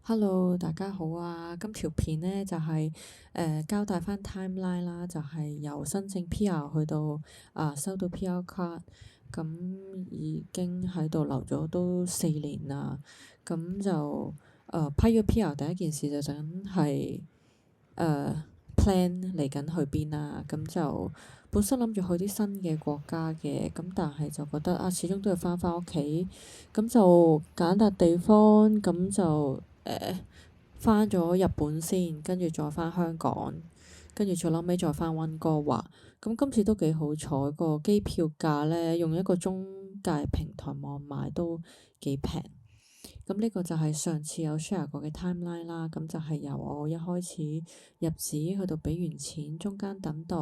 Hello，大家好啊！今條片呢就係、交代翻 timeline 啦，就係、由申請 PR 去到收到 PR card，咁已經喺度留咗都4年啦。咁就批咗 PR 第一件事就梗係plan 嚟緊去邊啦。咁就本身諗住去啲新嘅國家嘅，咁但係就覺得始終都要翻返屋企，咁就揀笪地方，咁就翻咗日本先，跟住再翻香港，跟住最後尾再翻溫哥華。咁今次都幾好彩，個機票價呢，用一個中介平台網買都幾平。咁呢個就係上次有 share 過嘅 timeline 啦。咁就係由我一開始入紙去到俾完錢，中間等待。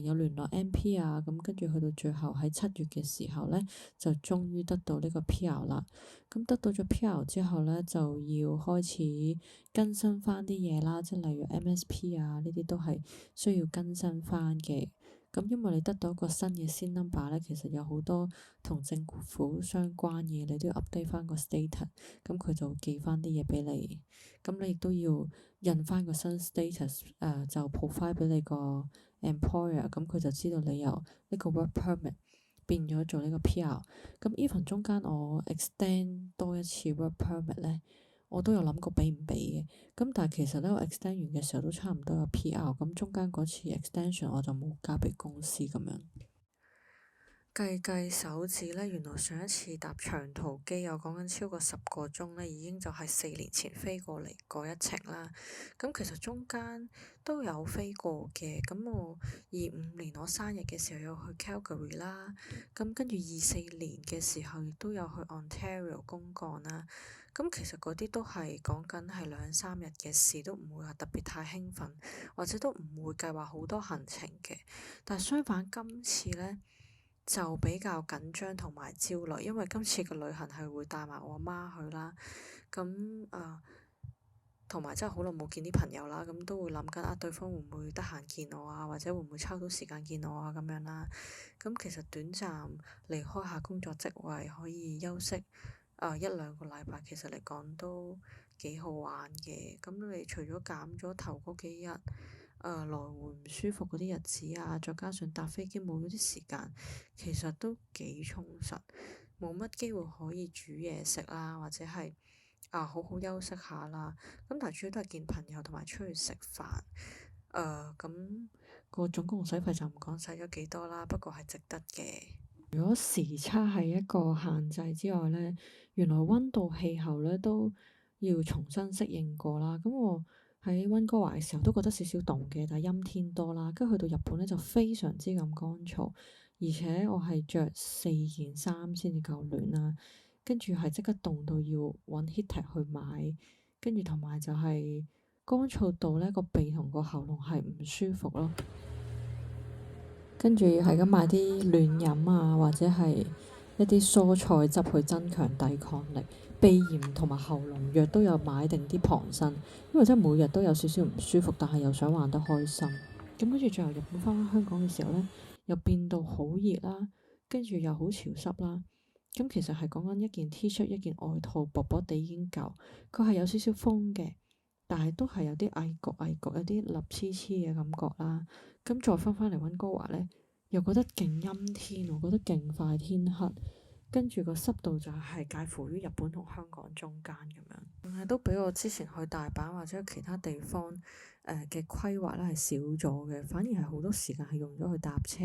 有聯絡 MP 啊，咁跟住去到最後喺7月嘅時候呢，就終於得到呢個 PR 啦。咁得到咗 PR 之後呢，就要開始更新翻啲嘢啦，即係例如 MSP 啊，呢啲都係需要更新翻嘅。咁因為你得到一個新嘅 SIN number 呢，其實有好多同政府相關嘅，你都要 update 翻個 status，咁佢就會寄翻啲嘢俾你。咁你亦都要印翻個新 status，就 provide 俾你個 employer，咁佢就知道你由呢個 work permit 變咗做呢個 PR。咁 even 中間我 extend 多一次 work permit 呢，我都有諗過俾唔俾嘅。咁但係其實呢，我 extend 完嘅時候都差唔多有 PR，咁中間嗰次 extension 我就冇交俾公司咁樣。計計手指呢，原來上一次搭長途機，我講緊超過10個鐘呢，已經就係4年前飛過嚟嗰一程啦。咁其實中間都有飛過嘅。咁我25年我生日嘅時候有去 Calgary 啦。咁跟住24年嘅時候亦都有去 Ontario 公幹啦。咁其實嗰啲都係講緊係2-3日嘅事，都唔會話特別太興奮，或者都唔會計劃好多行程嘅。但係相反今次呢，就比較緊張同埋焦慮，因為今次嘅旅行係會帶埋我媽去啦。咁同埋真係好耐冇見啲朋友啦，咁都會諗緊對方會唔會得閒見我啊，或者會唔會抽到時間見我啊咁樣啦。咁其實短暫離開下工作職位，可以休息1-2個禮拜，其實嚟講都幾好玩嘅。咁你除咗減咗頭嗰幾日，來回唔舒服嗰啲日子啊，再加上搭飛機冇咗啲時間，其實都幾充實，冇乜機會可以煮嘢食啦，或者係好好休息下啦。咁但係主要都係見朋友同埋出去食飯。咁個總共使費就唔講使咗幾多啦，不過係值得嘅。如果時差係一個限制之外呢，原來溫度氣候呢都要重新適應過啦。咁我喺溫哥華嘅時候都覺得少少凍嘅，但係陰天多啦。跟住去到日本呢，就非常之咁乾燥，而且我係着4件衫先至夠暖啦。跟住係即刻凍到要揾 heater 去買，跟住同埋就係乾燥到呢個鼻同個喉嚨係唔舒服咯。跟住係咁買啲暖飲啊，或者係一啲蔬菜汁去增強抵抗力。鼻炎同埋喉嚨藥都有買定啲旁身，因為真係每日都有少少唔舒服，但係又想玩得開心。咁跟住最後日本返香港嘅時候呢，又變到好熱啦，跟住又好潮濕啦。咁其實係講緊一件 T 恤一件外套薄薄地已經夠，佢係有少少風嘅，但係都係有啲翳焗翳焗，有啲立黐黐嘅感覺啦。咁再返嚟溫哥華呢，又覺得勁陰天，我覺得勁快天黑，跟住個濕度就係介乎於日本同香港中間咁樣，但係都比我之前去大阪或者其他地方嘅規劃咧係少咗嘅，反而係好多時間係用咗去搭車，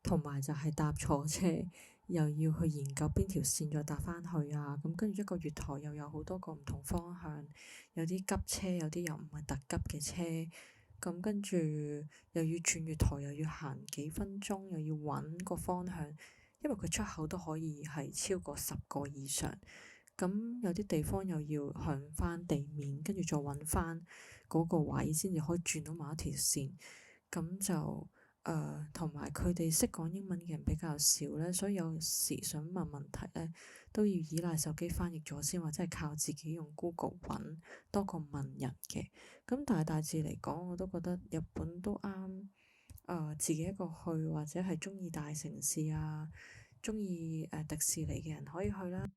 同埋就係搭錯車，又要去研究邊條線再搭返去啊。咁跟住一個月台又有好多個唔同方向，有啲急車，有啲又唔係特急嘅車。咁跟住又要轉月台，又要行幾分鐘，又要揾個方向，因為佢出口都可以係超過10個以上。咁有啲地方又要向翻地面，跟住再揾翻嗰個位先至可以轉到某一條線。咁就同埋佢哋識講英文嘅人比較少呢，所以有時想問問題呢，都要依賴手機翻譯咗先，或者係靠自己用 Google 揾多過問人嘅。咁但係大致嚟講，我都覺得日本都啱。自己一個去，或者係中意大城市啊，中意迪士尼嘅人可以去啦。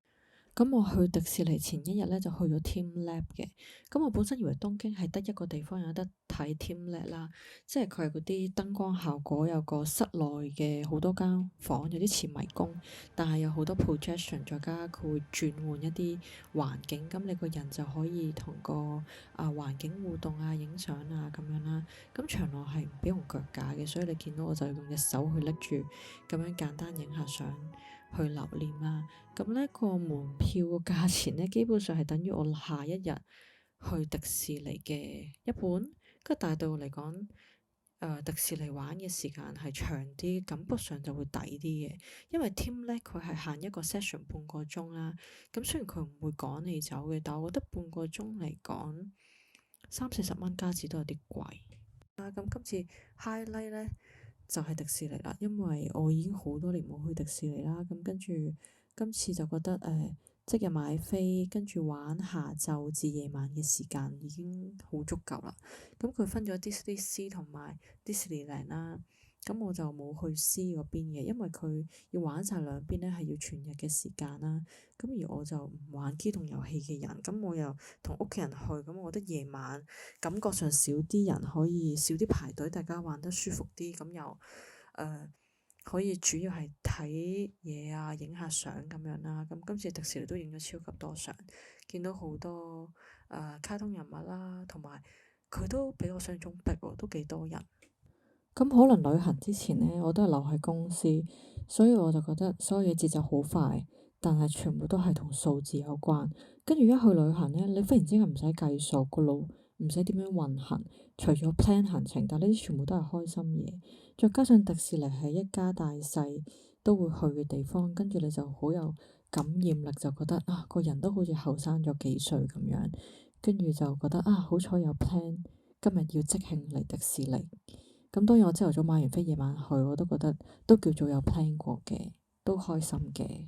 咁我去迪士尼前一日咧就去咗 TeamLab 嘅。咁我本身以為東京係得一個地方有得睇 TeamLab 啦，即係佢係嗰啲燈光效果有個室內嘅好多間房，有啲似迷宮，但係有好多 projection，再加佢會轉換一啲環境，咁你個人就可以同個環境互動啊、影相啊咁樣啦。咁場內係唔俾用腳架嘅，所以你見到我就用隻手去拎住咁樣簡單影下相去留念啦。咁呢個門票個價錢呢，基本上係等於我下一日去迪士尼嘅一半。但係對我嚟講，迪士尼玩嘅時間係長啲，感覺上就會抵啲嘅。因為 Team 咧佢係限一個 session 半個鐘啦。咁雖然佢唔會趕你走嘅，但我覺得半個鐘嚟講，30-40蚊加紙都有啲貴。咁今次 highlight 咧就係迪士尼啦，因為我已經好多年冇去迪士尼啦。咁跟住今次就覺得即日買飛，跟住玩下晝至夜晚嘅時間已經好足夠啦。咁佢分咗 Disney Sea 同埋 Disneyland 啦。咁我就冇去 C 嗰邊嘅，因為佢要玩晒兩邊咧，係要全日嘅時間啦。咁而我就唔玩機動遊戲嘅人，咁我又同屋企人去，咁我覺得夜晚感覺上少啲人，可以少啲排隊，大家玩得舒服啲，咁又可以主要係睇嘢啊，影下相咁樣啦。咁今次迪士尼都影咗超級多相，見到好多卡通人物啦，同埋佢都比我想象中逼喎，都幾多人。咁可能旅行之前呢，我都係留喺公司，所以我就覺得所有嘢節奏好快，但係全部都係同數字有關。跟住一去旅行呢，你忽然之間唔使計數，個腦唔使點樣運行，除咗 plan 行程，但呢啲全部都係開心嘢。再加上迪士尼係一家大細都會去嘅地方，跟住你就好有感染力，就覺得啊個人都好似後生咗幾歲咁樣，跟住就覺得啊好彩有 plan，今日要即興嚟迪士尼。咁當然我朝頭早買完飛，夜晚去我都覺得都叫做有 plan 過嘅，都開心嘅。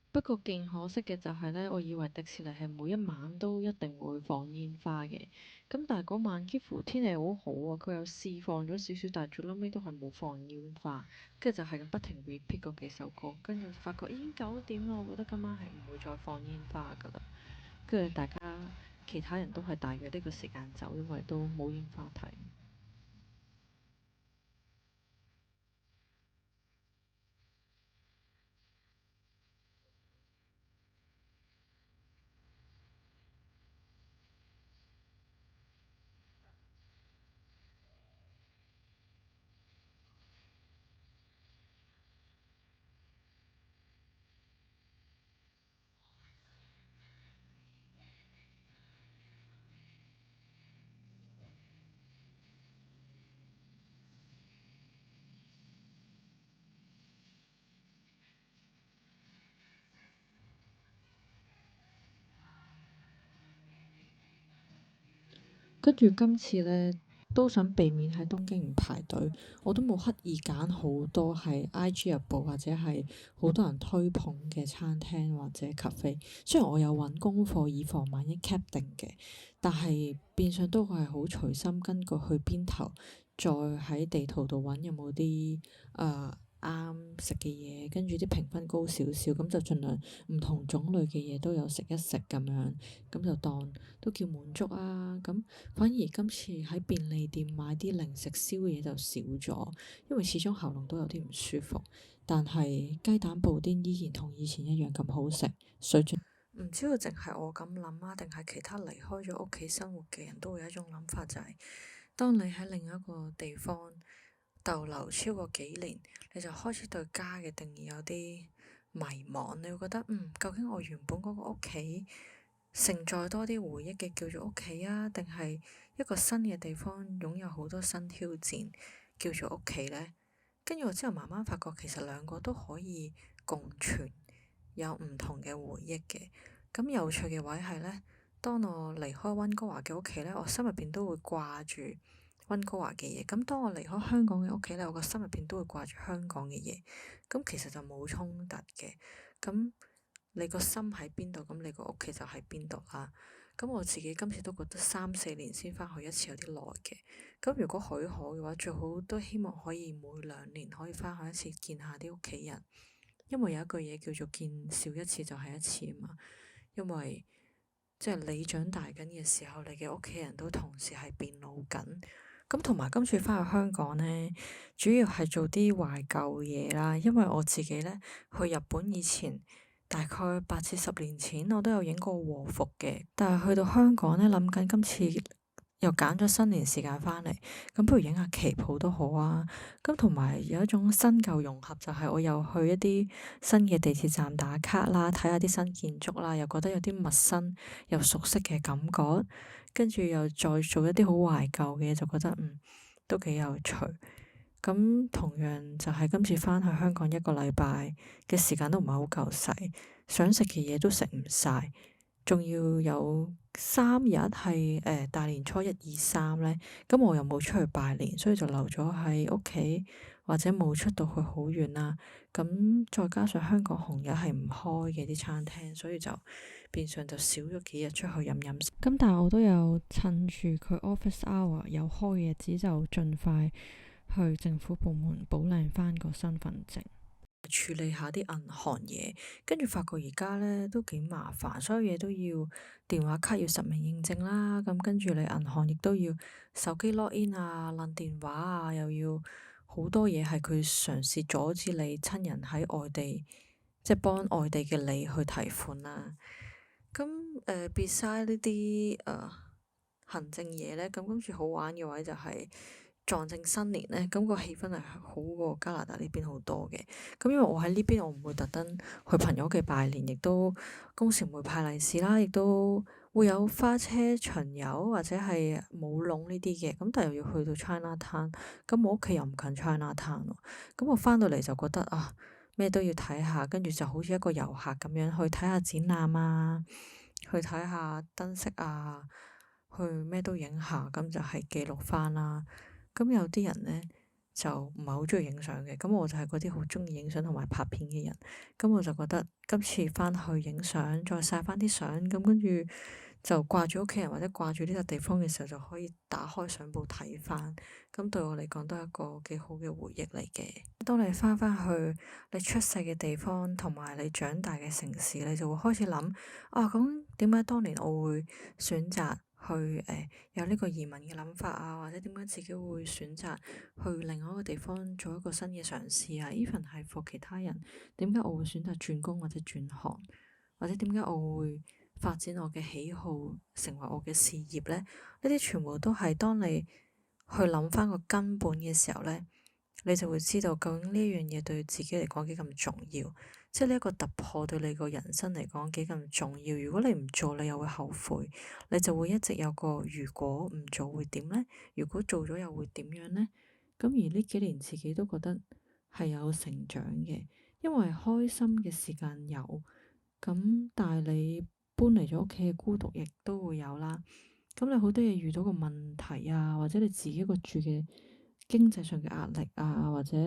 不過勁可惜嘅就係呢，我以為迪士尼係每一晚都一定會放煙花嘅，咁但係嗰晚幾乎天氣好好啊，佢又試放咗少少，但係最撈尾都係冇放煙花，跟住就係咁不停 repeat 嗰幾首歌，跟住發覺已經9點啦，我覺得今晚係唔會再放煙花噶啦，跟住大家其他人都係大約呢個時間走，因為都冇煙花睇。跟住今次呢，都想避免喺東京唔排隊，我都冇刻意揀好多係 IG 入部或者係好多人推捧嘅餐廳或者 cafe。雖然我有揾功課以防萬一 cap 定嘅，但係變相都係好隨心，根據去邊頭，再喺地圖度揾有冇啲啱食嘅嘢，跟住啲評分高少少，咁就盡量唔同種類嘅嘢都有食一食咁樣，咁就當都叫滿足啊。咁反而今次喺便利店買啲零食宵夜就少咗，因為始終喉嚨都有啲唔舒服。但係雞蛋布丁依然同以前一樣咁好食，水準唔知道淨係我咁諗啊，定係其他離開咗屋企生活嘅人都會有一種諗法，就係當你喺另一個地方逗留超過幾年，你就開始對家嘅定義有啲迷茫，你會覺得究竟我原本嗰個屋企承載多啲回憶嘅叫做屋企啊，定係一個新嘅地方擁有好多新挑戰叫做屋企呢？跟住我之後慢慢發覺，其實兩個都可以共存，有唔同嘅回憶嘅。咁有趣嘅位係呢，當我離開溫哥華嘅屋企呢，我心入邊都會掛住溫哥華嘅嘢。咁當我離開香港嘅屋企呢，我個心入邊都會掛住香港嘅嘢。咁其實就冇衝突嘅。咁你個心喺邊度，咁你個屋企就喺邊度啦。咁我自己今次都覺得3-4年先返去一次有啲耐嘅。咁如果許可嘅話，最好都希望可以每2年可以返去一次見下啲屋企人。因為有一句嘢叫做見少一次就係一次啊嘛。因為即係你長大緊嘅時候，你嘅屋企人都同時係變老緊。咁同埋今次返去香港呢，主要係做啲懷舊嘢啦。因為我自己呢，去日本以前，大概8-10年前，我都有影過和服嘅。但係去到香港呢，諗緊今次又揀咗新年時間返嚟，咁不如影下旗袍都好啊。咁同埋有一種新舊融合，就係我又去一啲新嘅地鐵站打卡啦，睇下啲新建築啦，又覺得有啲陌生又熟悉嘅感覺。跟住又再做一啲好懷舊嘅嘢，就覺得都幾有趣。咁同樣就係今次返去香港1個禮拜嘅時間都唔係好夠使，想食嘅嘢都食唔晒，仲要有3日係大年初1、2、3呢。咁我又冇出去拜年，所以就留咗喺屋企，或者冇出到去好遠啦。咁再加上香港紅日係唔開嘅啲餐廳，所以就變相就少咗幾日出去飲飲。咁但係我都有趁住佢 office hour 有開嘅日子，就盡快去政府部門補領翻個身份證，處理下啲銀行嘢。跟住發覺而家呢都幾麻煩，所有嘢都要電話卡要實名認證啦。咁跟住你銀行亦都要手機 login 啊、撚電話啊，又要好多嘢係佢嘗試阻止你親人喺外地，即係幫外地嘅你去提款啦。咁beside 呢啲行政嘢呢，咁跟住好玩嘅位就係撞正新年呢，咁個氣氛係好過加拿大呢邊好多嘅。咁因為我喺呢邊，我唔會特登去朋友屋企拜年，亦都公司唔會派利是啦，亦都會有花車巡遊或者係舞龍呢啲嘅。咁但係又要去到 Chinatown，咁我屋企又唔近 Chinatown 喎。咁我返到嚟就覺得咩都要睇下，跟住就好似一個遊客咁樣去睇下展覽啊，去睇下燈飾啊，去咩都影下，咁就係記錄返啦。咁有啲人呢，就唔係好中意影相嘅，咁我就係嗰啲好中意影相同埋拍片嘅人。咁我就覺得今次返去影相，再晒返啲相，咁跟住就掛住屋企人或者掛住呢個地方嘅時候，就可以打開相簿睇返。咁對我嚟講都係一個幾好嘅回憶嚟嘅。當你返去你出世嘅地方同埋你長大嘅城市，你就會開始諗咁點解當年我會選擇去有呢個移民嘅諗法啊，或者點解自己會選擇去另外一個地方做一個新嘅嘗試啊？even 係 for 其他人，點解我會選擇轉工或者轉行，或者點解我會發展我嘅喜好成為我嘅事業呢？呢啲全部都係當你去諗翻個根本嘅時候呢，你就會知道究竟呢樣嘢對自己嚟講幾咁重要，即係呢一個突破對你個人生嚟講幾咁重要。如果你唔做，你又會後悔，你就會一直有個如果唔做會點呢？如果做咗又會點樣呢？咁而呢幾年自己都覺得係有成長嘅，因為開心嘅時間有，咁但係你搬嚟咗屋企嘅孤獨亦都會有啦。咁你好多嘢遇到個問題啊，或者你自己個住嘅經濟上嘅壓力啊，或者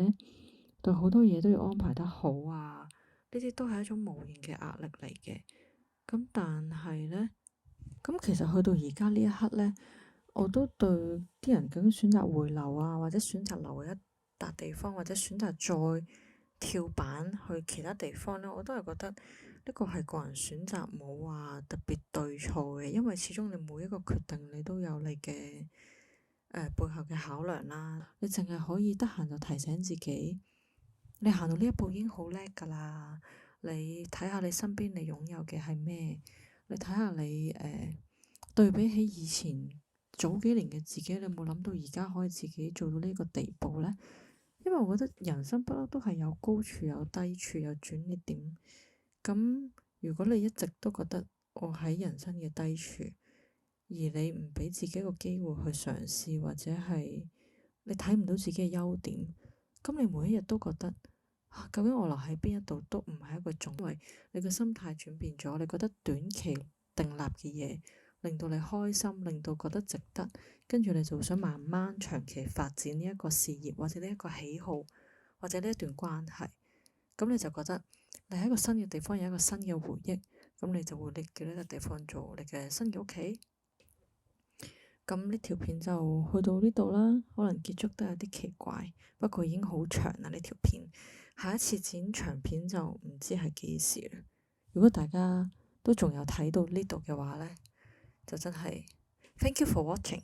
對好多嘢都要安排得好啊，呢啲都係一種無形嘅壓力嚟嘅。咁但係呢，咁其實去到而家呢一刻呢，我都對啲人究竟選擇回流啊，或者選擇留喺一笪地方，或者選擇再跳板去其他地方呢，我都係覺得呢個係個人選擇，冇話特別對錯嘅，因為始終你每一個決定你都有你嘅背後嘅考量啦。你淨係可以得閒就提醒自己，你行到呢一步已經好叻噶啦。你睇下你身邊你擁有嘅係咩？你睇下你對比起以前早幾年嘅自己，你有冇諗到而家可以自己做到呢個地步呢？因因為我覺得人生不嬲都係有高處有低處有轉捩點。咁如果你一直都覺得我喺人生嘅低處，而你唔俾自己一個機會去嘗試，或者係你睇唔到自己嘅優點，咁你每一日都覺得究竟我留喺邊一度都唔係一個重點，因為你個心態轉變咗，你覺得短期訂立嘅嘢令到你開心，令到覺得值得，跟住你就想慢慢長期發展呢一個事業，或者呢一個喜好，或者呢一段關係，咁你就覺得你喺一個新嘅地方有一個新嘅回憶，咁你就會拎叫呢個地方做你嘅新嘅屋企。咁呢條片就去到呢度啦，可能結束得有啲奇怪，不過已經好長啦呢條片，下一次剪長片就唔知係幾時啦。如果大家都仲有睇到呢度嘅話呢，就真係 thank you for watching。